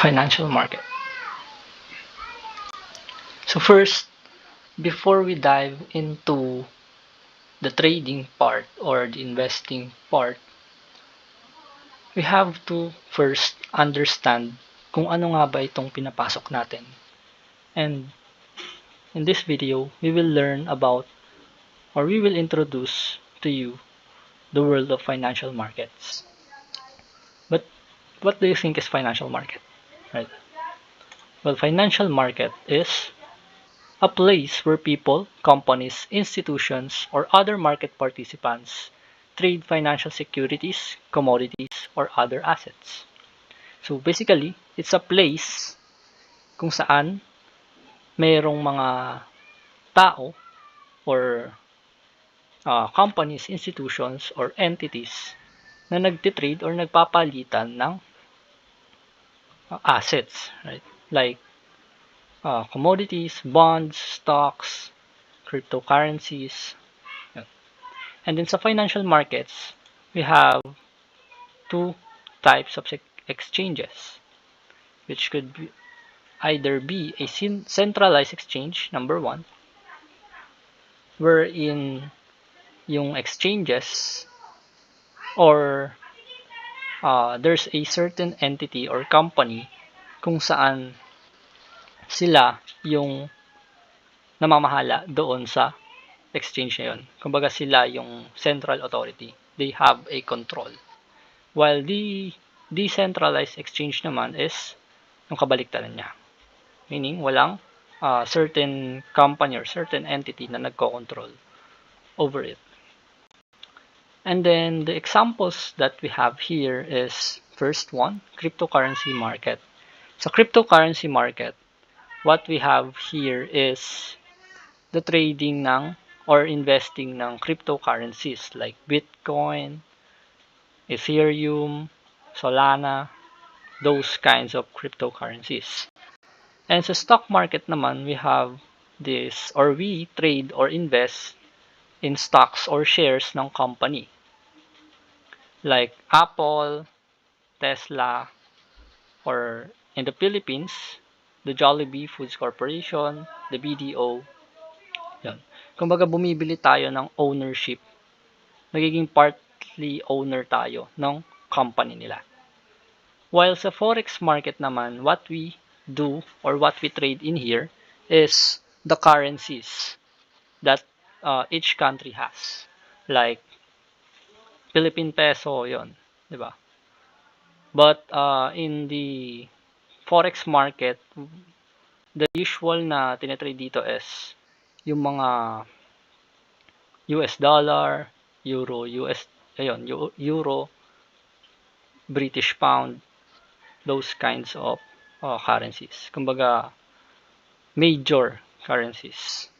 financial market. So first, before we dive into the trading part or the investing part, we have to first understand kung ano nga ba itong pinapasok natin. And in this video, we will learn about, or we will introduce to you the world of financial markets. But what do you think is financial market? Right? Well, financial market is a place where people, companies, institutions, or other market participants trade financial securities, commodities, or other assets. So basically, it's a place kung saan mayroong mga tao or companies, institutions, or entities na nagtitrade or nagpapalitan ng assets, right? Like commodities, bonds, stocks, cryptocurrencies. And then sa financial markets, we have two types of exchanges, which could be either be a centralized exchange, number one, wherein yung exchanges or there's a certain entity or company kung saan sila yung namamahala doon sa exchange na yun. Kumbaga sila yung central authority. They have a control. While the decentralized exchange naman is yung kabaliktaran niya. Meaning, walang certain company or certain entity na nagko-control over it. And then the examples that we have here is first one, cryptocurrency market. Sa cryptocurrency market, what we have here is the trading ng or investing ng cryptocurrencies like Bitcoin, Ethereum, Solana, those kinds of cryptocurrencies. And sa stock market naman, we have this, or we trade or invest in stocks or shares ng company like Apple, Tesla, or in the Philippines, the Jollibee Foods Corporation, the BDO. Yan. Kumbaga bumibili tayo ng ownership. Nagiging partly owner tayo ng company nila. While sa forex market naman, what we do or what we trade in here is the currencies that each country has. Like Philippine peso, yon, 'di ba? But in the forex market, the usual na tinatrade dito is yung mga US dollar, euro, euro, British pound, those kinds of currencies. Kumbaga, major currencies.